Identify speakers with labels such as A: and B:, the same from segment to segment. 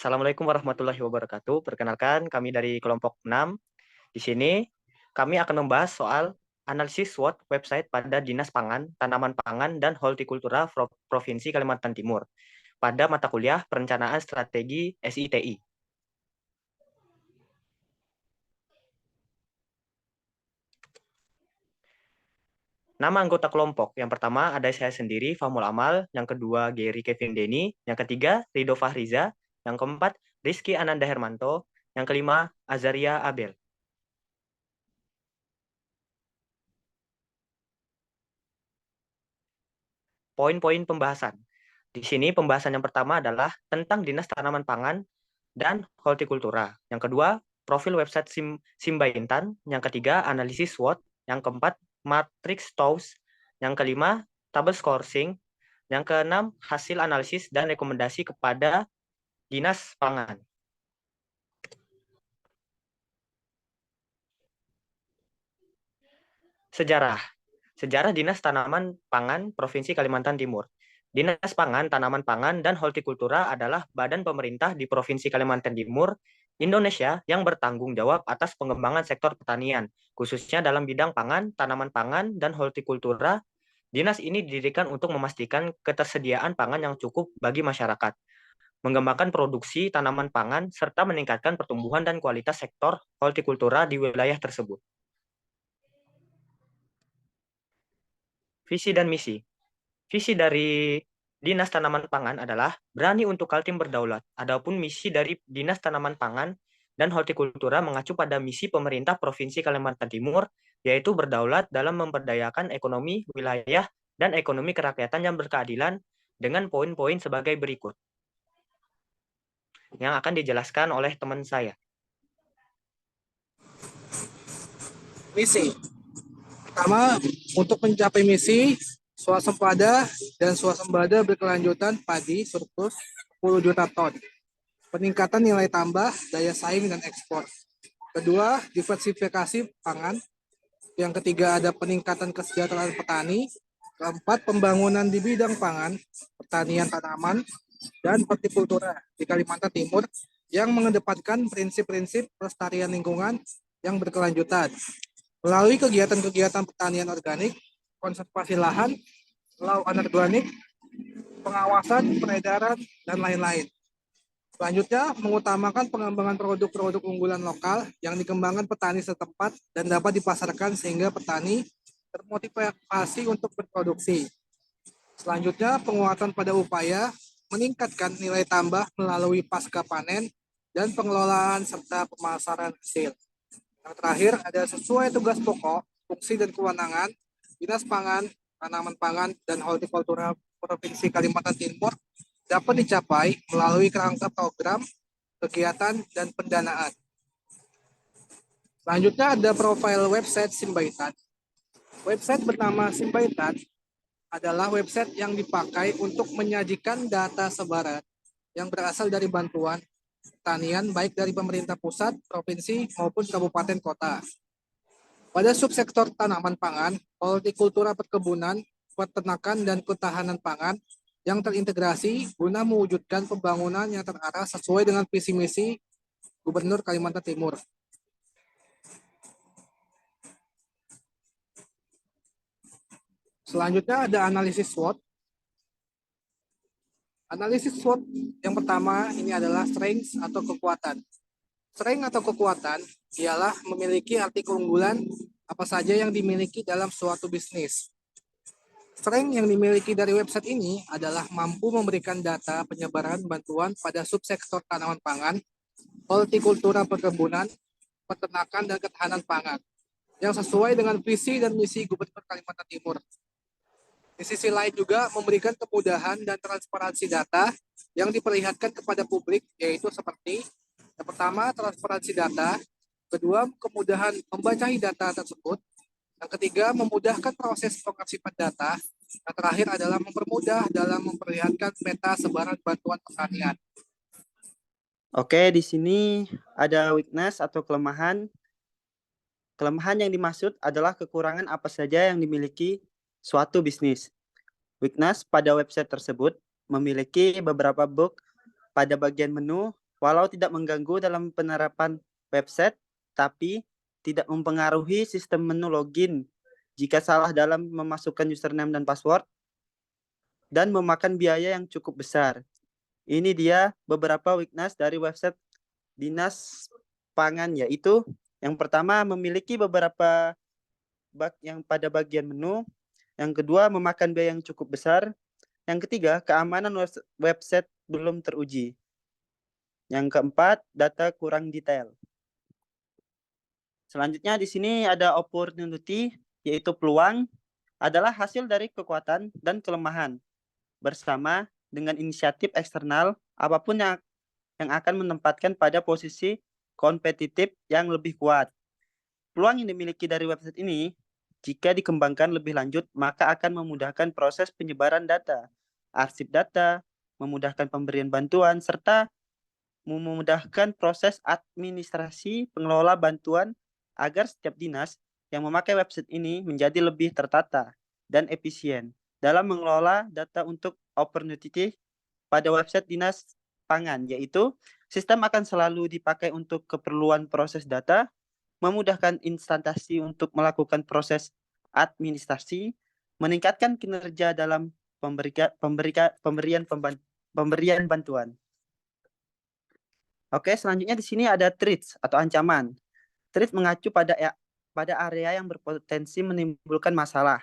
A: Assalamualaikum warahmatullahi wabarakatuh. Perkenalkan, kami dari kelompok 6. Di sini kami akan membahas soal analisis SWOT website pada Dinas Pangan, Tanaman Pangan, dan Hortikultura Provinsi Kalimantan Timur pada mata kuliah Perencanaan Strategi SITI. Nama anggota kelompok, yang pertama ada saya sendiri, Fahmul Amal, yang kedua Gary Kevin Denny, yang ketiga Rido Fahriza, yang keempat Rizky Ananda Hermanto, yang kelima Azaria Abel. Poin-poin pembahasan. Di sini pembahasan yang pertama adalah tentang Dinas Tanaman Pangan dan Hortikultura. Yang kedua, profil website Simbaintan. Yang ketiga, analisis SWOT. Yang keempat, matrix TOWS. Yang kelima, tabel scoring. Yang keenam, hasil analisis dan rekomendasi kepada Dinas Pangan. Sejarah. Sejarah Dinas Tanaman Pangan Provinsi Kalimantan Timur. Dinas Pangan, Tanaman Pangan, dan Hortikultura adalah badan pemerintah di Provinsi Kalimantan Timur, Indonesia yang bertanggung jawab atas pengembangan sektor pertanian, khususnya dalam bidang pangan, tanaman pangan, dan hortikultura. Dinas ini didirikan untuk memastikan ketersediaan pangan yang cukup bagi masyarakat, mengembangkan produksi tanaman pangan, serta meningkatkan pertumbuhan dan kualitas sektor hortikultura di wilayah tersebut. Visi dan misi. Visi dari Dinas Tanaman Pangan adalah berani untuk Kaltim berdaulat. Adapun misi dari Dinas Tanaman Pangan dan Hortikultura mengacu pada misi pemerintah Provinsi Kalimantan Timur, yaitu berdaulat dalam memberdayakan ekonomi wilayah dan ekonomi kerakyatan yang berkeadilan dengan poin-poin sebagai berikut, yang akan dijelaskan oleh teman saya.
B: Misi. Pertama, untuk mencapai misi, swasembada dan swasembada berkelanjutan padi surplus 10 juta ton. Peningkatan nilai tambah, daya saing, dan ekspor. Kedua, diversifikasi pangan. Yang ketiga, ada peningkatan kesejahteraan petani. Keempat, pembangunan di bidang pangan, pertanian tanaman, dan hortikultura di Kalimantan Timur yang mengedepankan prinsip-prinsip pelestarian lingkungan yang berkelanjutan melalui kegiatan-kegiatan pertanian organik, konservasi lahan, laut anorganik, pengawasan, peredaran, dan lain-lain. Selanjutnya, mengutamakan pengembangan produk-produk unggulan lokal yang dikembangkan petani setempat dan dapat dipasarkan sehingga petani termotivasi untuk berproduksi. Selanjutnya, penguatan pada upaya meningkatkan nilai tambah melalui pasca panen dan pengelolaan serta pemasaran hasil. Yang terakhir ada sesuai tugas pokok, fungsi dan kewenangan Dinas Pangan, Tanaman Pangan, dan Hortikultura Provinsi Kalimantan Timur dapat dicapai melalui kerangka program, kegiatan, dan pendanaan. Selanjutnya ada profil website Simbaitan. Website bernama Simbaitan adalah website yang dipakai untuk menyajikan data sebaran yang berasal dari bantuan pertanian baik dari pemerintah pusat, provinsi, maupun kabupaten kota. Pada subsektor tanaman pangan, hortikultura perkebunan, peternakan, dan ketahanan pangan yang terintegrasi guna mewujudkan pembangunan yang terarah sesuai dengan visi misi Gubernur Kalimantan Timur. Selanjutnya ada analisis SWOT. Analisis SWOT yang pertama ini adalah strengths atau kekuatan. Strength atau kekuatan ialah memiliki arti keunggulan apa saja yang dimiliki dalam suatu bisnis. Strength yang dimiliki dari website ini adalah mampu memberikan data penyebaran bantuan pada subsektor tanaman pangan, hortikultura perkebunan, peternakan, dan ketahanan pangan yang sesuai dengan visi dan misi Gubernur Kalimantan Timur. Di sisi lain juga memberikan kemudahan dan transparansi data yang diperlihatkan kepada publik, yaitu seperti yang pertama, transparansi data. Kedua, kemudahan membacahi data tersebut. Yang ketiga, memudahkan proses pengarsipan data. Yang terakhir adalah mempermudah dalam memperlihatkan peta sebaran bantuan pertanian.
C: Oke, di sini ada weakness atau kelemahan. Kelemahan yang dimaksud adalah kekurangan apa saja yang dimiliki suatu bisnis. Weakness pada website tersebut memiliki beberapa bug pada bagian menu, walau tidak mengganggu dalam penerapan website, tapi tidak mempengaruhi sistem menu login jika salah dalam memasukkan username dan password, dan memakan biaya yang cukup besar. Ini dia beberapa weakness dari website Dinas Pangan, yaitu yang pertama memiliki beberapa bug yang pada bagian menu, yang kedua memakan biaya yang cukup besar, yang ketiga keamanan website belum teruji, yang keempat data kurang detail. Selanjutnya di sini ada opportunity, yaitu peluang adalah hasil dari kekuatan dan kelemahan bersama dengan inisiatif eksternal apapun yang akan menempatkan pada posisi kompetitif yang lebih kuat. Peluang yang dimiliki dari website ini, jika dikembangkan lebih lanjut, maka akan memudahkan proses penyebaran data, arsip data, memudahkan pemberian bantuan, serta memudahkan proses administrasi pengelola bantuan agar setiap dinas yang memakai website ini menjadi lebih tertata dan efisien dalam mengelola data untuk opportunity pada website Dinas Pangan, yaitu sistem akan selalu dipakai untuk keperluan proses data, memudahkan instansi untuk melakukan proses administrasi, meningkatkan kinerja dalam pemberian bantuan. Oke, selanjutnya di sini ada threats atau ancaman. Threat mengacu pada area yang berpotensi menimbulkan masalah.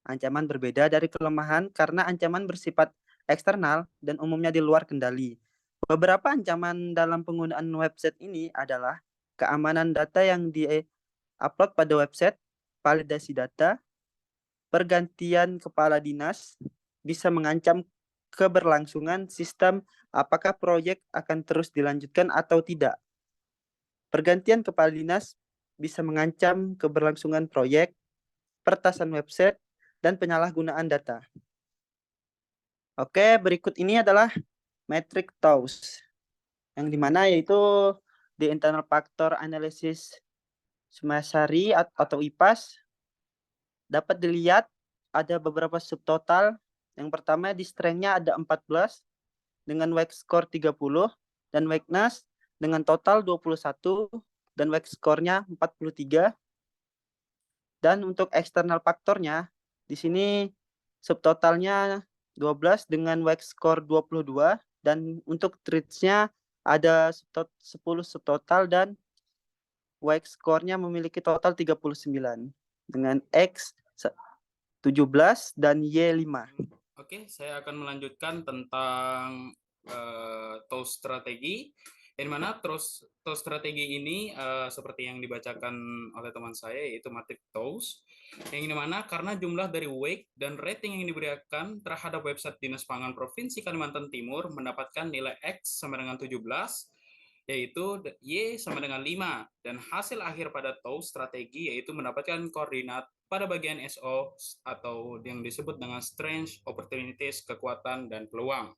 C: Ancaman berbeda dari kelemahan karena ancaman bersifat eksternal dan umumnya di luar kendali. Beberapa ancaman dalam penggunaan website ini adalah keamanan data yang di-upload pada website, validasi data, pergantian kepala dinas, bisa mengancam keberlangsungan sistem, apakah proyek akan terus dilanjutkan atau tidak. Pergantian kepala dinas bisa mengancam keberlangsungan proyek, peretasan website, dan penyalahgunaan data. Oke, berikut ini adalah metrik TOWS, yang dimana yaitu di Internal Factor Analysis Sumasari atau IPAS. Dapat dilihat ada beberapa subtotal. Yang pertama di strength-nya ada 14 dengan wax score 30 dan weakness dengan total 21 dan wax score-nya 43. Dan untuk eksternal faktornya di sini subtotalnya 12 dengan wax score 22 dan untuk treats-nya ada 10 subtotal dan wax score-nya memiliki total 39 dengan X 17 dan Y 5.
D: Oke, saya akan melanjutkan tentang TOWS strategi. Di mana TOWS strategi ini seperti yang dibacakan oleh teman saya yaitu matrik TOWS. Yang dimana karena jumlah dari weight dan rating yang diberikan terhadap website Dinas Pangan Provinsi Kalimantan Timur mendapatkan nilai X sama dengan 17, yaitu Y sama dengan 5, dan hasil akhir pada TOWS strategi yaitu mendapatkan koordinat pada bagian SO atau yang disebut dengan strength, opportunities, kekuatan, dan peluang.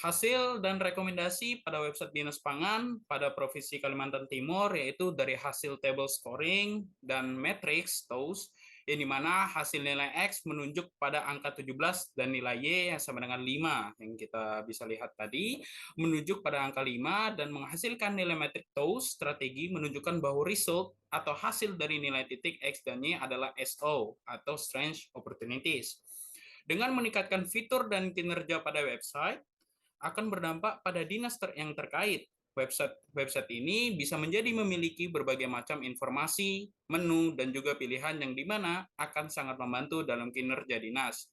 D: Hasil dan rekomendasi pada website Dinas Pangan pada Provinsi Kalimantan Timur yaitu dari hasil table scoring dan matrix TOWS, yang dimana hasil nilai X menunjuk pada angka 17 dan nilai Y yang sama dengan 5 yang kita bisa lihat tadi menunjuk pada angka 5 dan menghasilkan nilai metrik TOWS strategi menunjukkan bahwa result atau hasil dari nilai titik X dan Y adalah SO atau Strength Opportunities. Dengan meningkatkan fitur dan kinerja pada website akan berdampak pada dinas yang terkait. Website ini bisa menjadi memiliki berbagai macam informasi, menu, dan juga pilihan yang dimana akan sangat membantu dalam kinerja dinas.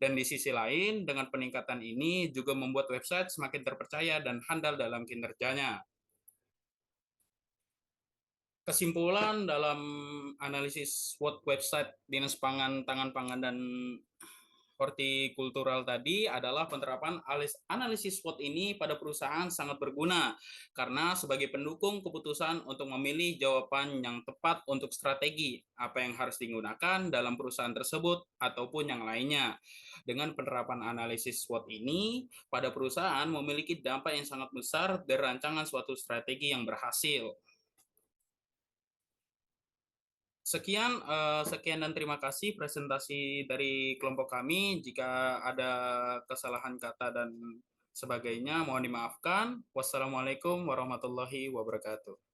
D: Dan di sisi lain, dengan peningkatan ini juga membuat website semakin terpercaya dan handal dalam kinerjanya. Kesimpulan dalam analisis SWOT website Dinas Pangan, Tangan Pangan, dan hortikultural tadi adalah penerapan analisis SWOT ini pada perusahaan sangat berguna karena sebagai pendukung keputusan untuk memilih jawaban yang tepat untuk strategi apa yang harus digunakan dalam perusahaan tersebut ataupun yang lainnya. Dengan penerapan analisis SWOT ini pada perusahaan memiliki dampak yang sangat besar dari rancangan suatu strategi yang berhasil. Sekian dan terima kasih presentasi dari kelompok kami. Jika ada kesalahan kata dan sebagainya, mohon dimaafkan. Wassalamualaikum warahmatullahi wabarakatuh.